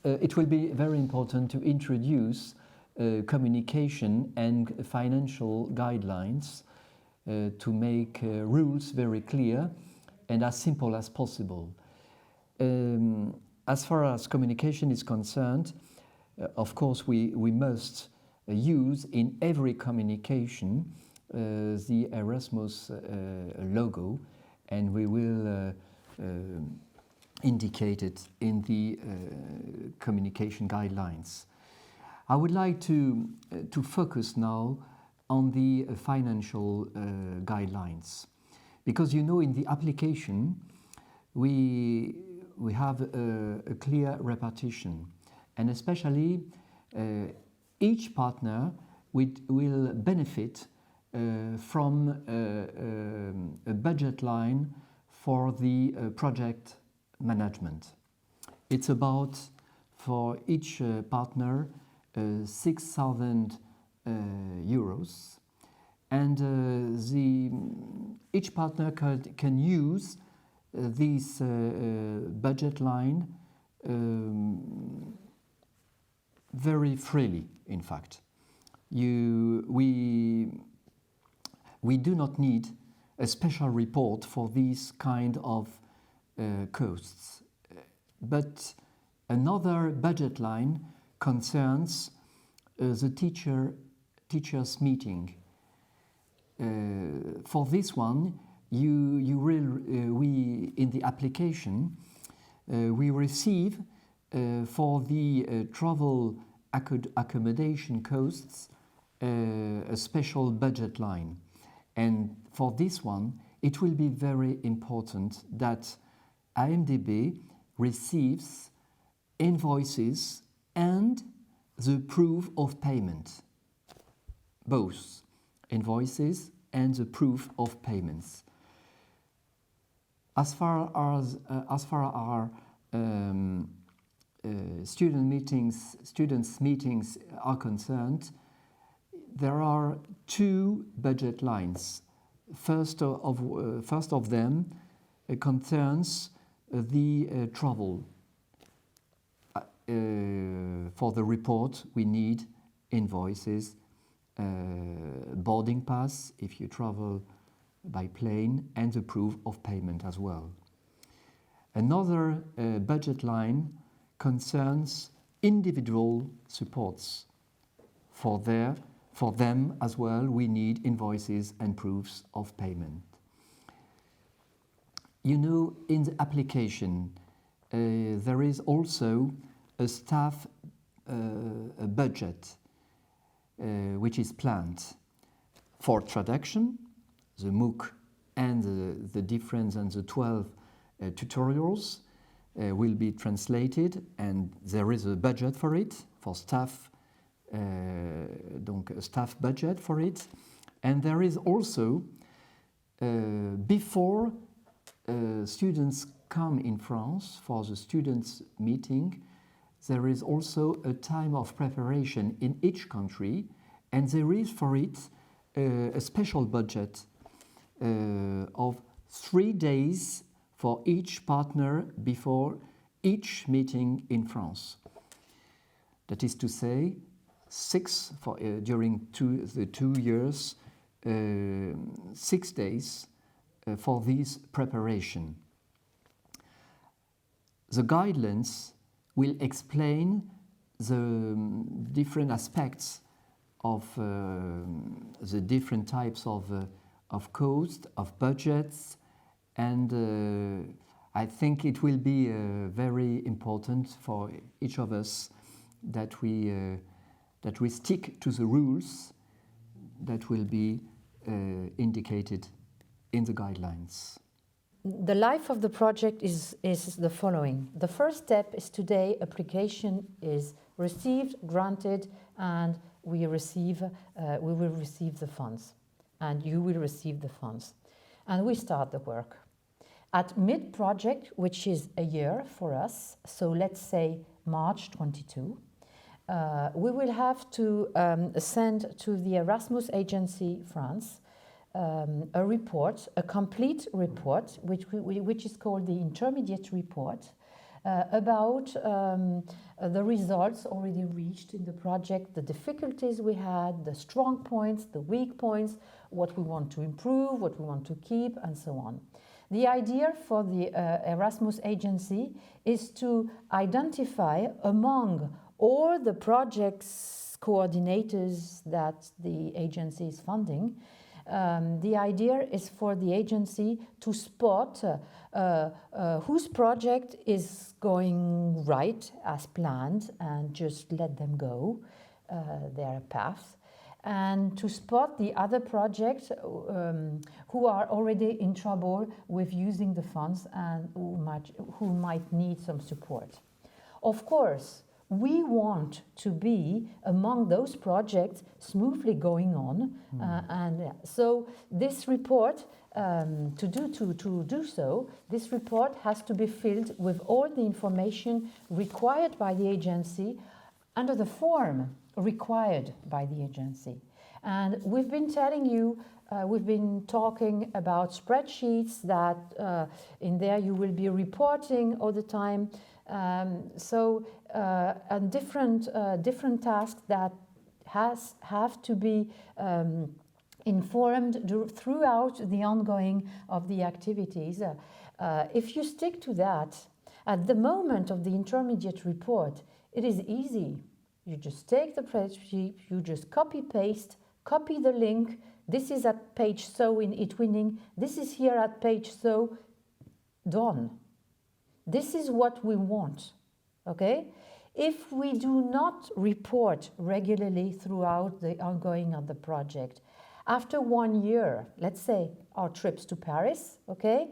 it will be very important to introduce communication and financial guidelines to make rules very clear and as simple as possible. As far as communication is concerned, of course we must use in every communication the Erasmus logo, and we will indicate it in the communication guidelines. I would like to focus now on the financial guidelines, because in the application we have a clear repartition, and especially each partner will benefit from a budget line for the project management. It's about, for each partner, 6,000 euros, and each partner can use this budget line very freely. In fact, we do not need a special report for these kind of costs, but another budget line concerns the teachers' meeting. For this one, we in the application we receive for the travel accommodation costs a special budget line, and for this one it will be very important that AMDB receives invoices and the proof of payment, both invoices and the proof of payments. As far as our students' meetings are concerned, there are two budget lines. First of them concerns the travel. For the report, we need invoices, boarding pass if you travel by plane, and the proof of payment as well. Another budget line concerns individual supports. For them as well, we need invoices and proofs of payment. In the application, there is also a staff a budget which is planned for traduction, the MOOC and the difference and the 12 tutorials will be translated, and there is a budget for it, for staff, donc a staff budget for it. And there is also, before students come in France for the students' meeting, there is also a time of preparation in each country, and there is for it a special budget of 3 days for each partner before each meeting in France. That is to say, 6 for during the 2 years, 6 days for this preparation. The guidelines will explain the different aspects of the different types of cost, of budgets, and I think it will be very important for each of us that we stick to the rules that will be indicated in the guidelines. The life of the project is the following. The first step is today application is received, granted, and we will receive the funds, and you will receive the funds. And we start the work. At mid-project, which is a year for us, so let's say March 22, we will have to send to the Erasmus Agency France a report, a complete report, which is called the intermediate report, about the results already reached in the project, the difficulties we had, the strong points, the weak points, what we want to improve, what we want to keep, and so on. The idea for the Erasmus agency is to identify among all the projects coordinators that the agency is funding. The idea is for the agency to spot whose project is going right as planned and just let them go their path, and to spot the other projects who are already in trouble with using the funds and who might need some support. Of course, we want to be among those projects smoothly going on, and so this report, to do so, this report has to be filled with all the information required by the agency under the form required by the agency. And we've been telling you, we've been talking about spreadsheets that in there you will be reporting all the time. And different tasks that have to be informed throughout the ongoing of the activities. If you stick to that, at the moment of the intermediate report, it is easy. You just take the spreadsheet, you just copy-paste, copy the link. This is at page so in eTwinning, this is here at page so, done. This is what we want, okay? If we do not report regularly throughout the ongoing of the project, after 1 year, let's say our trips to Paris, okay?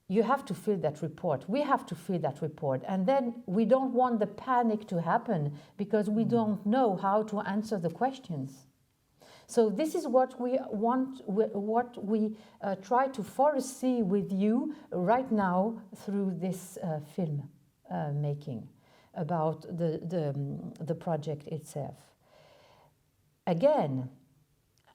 You have to fill that report. We have to fill that report. And then we don't want the panic to happen because we don't know how to answer the questions. So this is what we want, what we try to foresee with you right now through this film making about the project itself. Again,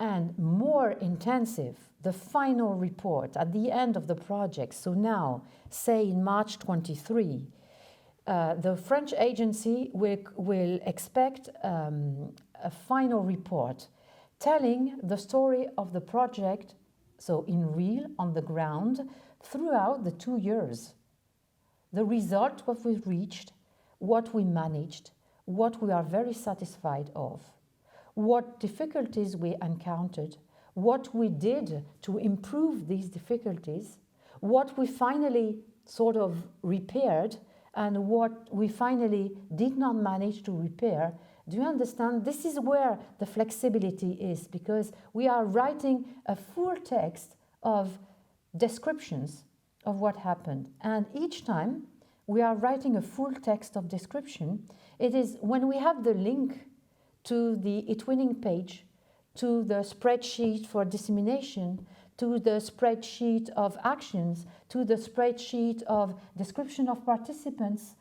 and more intensive, the final report at the end of the project. So now, say in March 23, the French agency will expect a final report telling the story of the project, so in real, on the ground, throughout the 2 years. The result, what we've reached, what we managed, what we are very satisfied of, what difficulties we encountered, what we did to improve these difficulties, what we finally sort of repaired, and what we finally did not manage to repair. Do you understand? This is where the flexibility is, because we are writing a full text of descriptions of what happened. And each time we are writing a full text of description, it is when we have the link to the eTwinning page, to the spreadsheet for dissemination, to the spreadsheet of actions, to the spreadsheet of description of participants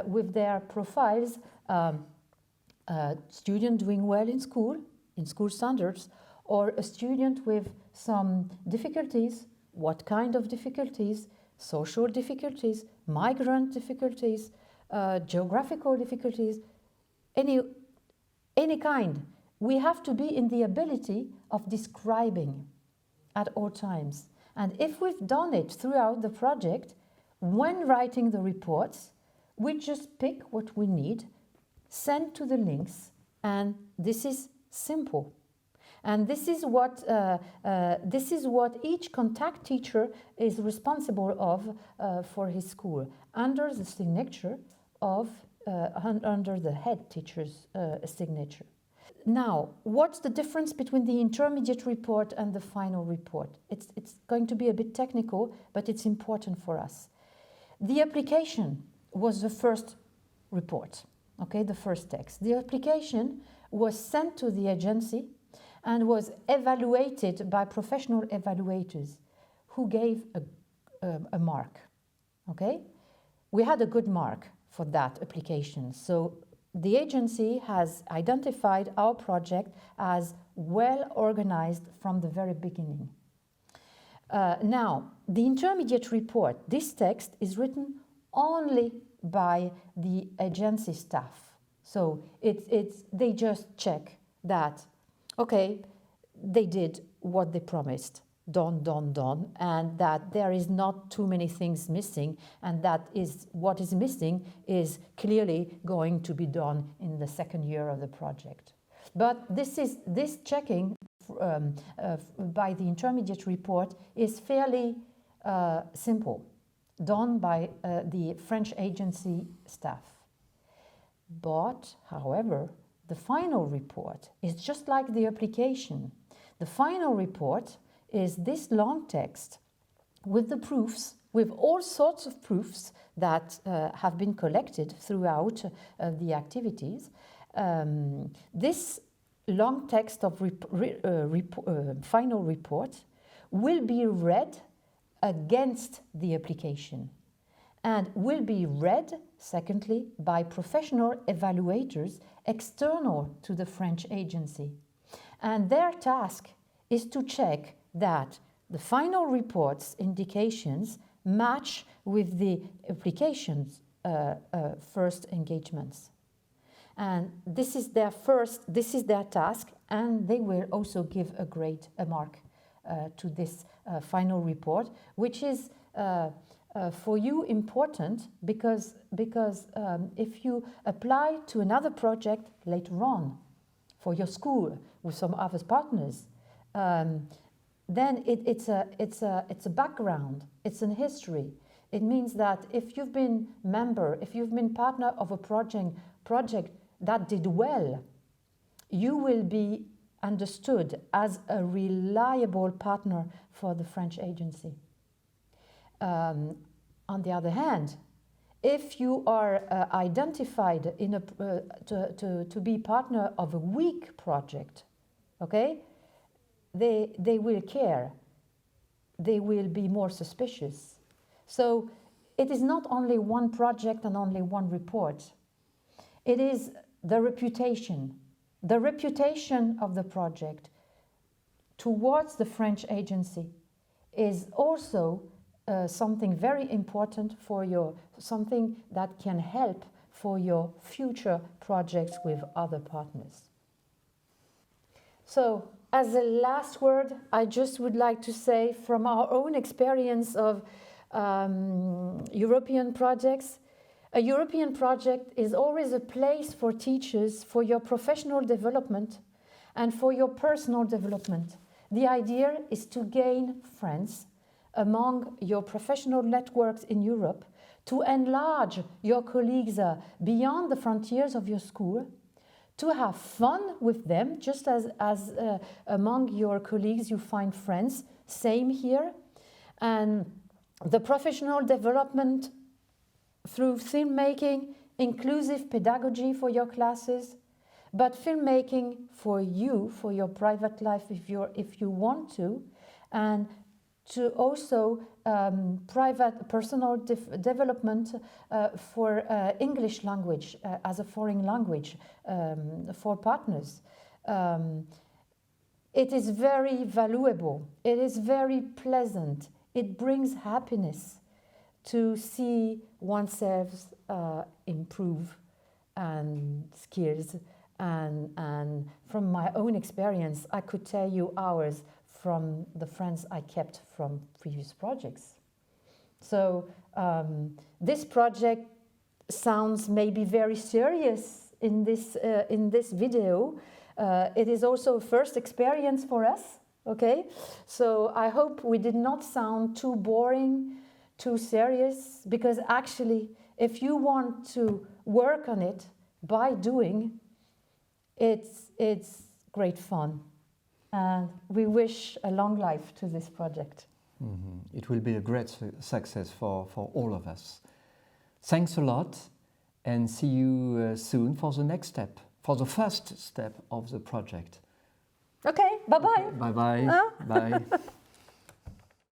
with their profiles, a student doing well in school standards, or a student with some difficulties, what kind of difficulties, social difficulties, migrant difficulties, geographical difficulties, any kind. We have to be in the ability of describing at all times. And if we've done it throughout the project, when writing the reports, we just pick what we need, send to the links, and this is simple. And this is what each contact teacher is responsible of for his school, under the signature of under the head teacher's signature. Now, what's the difference between the intermediate report and the final report? It's going to be a bit technical, but it's important for us. The application was the first report, okay, the first text. The application was sent to the agency and was evaluated by professional evaluators who gave a mark, okay? We had a good mark for that application. So the agency has identified our project as well organized from the very beginning. Now, the intermediate report, this text is written only by the agency staff. So they just check that, okay, they did what they promised, done, and that there is not too many things missing, and that is what is missing is clearly going to be done in the second year of the project. But this checking by the intermediate report is fairly simple, done by the French agency staff. But, however, the final report is just like the application. The final report is this long text with the proofs, with all sorts of proofs that have been collected throughout the activities. This long text of final report will be read against the application and will be read, secondly, by professional evaluators external to the French agency. And their task is to check that the final report's indications match with the application's first engagements. And this is their task, and they will also give a mark to this final report, which is for you important because if you apply to another project later on for your school with some other partners, then it's a background, it's an history. It means that if you've been partner of a project that did well, you will be understood as a reliable partner for the French agency. On the other hand, if you are identified to be partner of a weak project, okay, they will care. They will be more suspicious. So it is not only one project and only one report. It is the reputation of the project towards the French agency is also something very important something that can help for your future projects with other partners. So, as a last word, I just would like to say from our own experience of European projects, a European project is always a place for teachers, for your professional development and for your personal development. The idea is to gain friends among your professional networks in Europe, to enlarge your colleagues beyond the frontiers of your school, to have fun with them, just as among your colleagues you find friends, same here. And the professional development through filmmaking, inclusive pedagogy for your classes, but filmmaking for you, for your private life if you want to, and to also private personal development for English language as a foreign language for partners. It is very valuable. It is very pleasant. It brings happiness to see oneself improve and skills. And from my own experience, I could tell you hours from the friends I kept from previous projects. So this project sounds maybe very serious in this video. It is also a first experience for us, okay? So I hope we did not sound too boring, too serious, because actually, if you want to work on it by doing, it's great fun. And we wish a long life to this project. Mm-hmm. It will be a great success for all of us. Thanks a lot, and see you soon for the next step, for the first step of the project. Okay, bye-bye. Okay, bye-bye. Bye.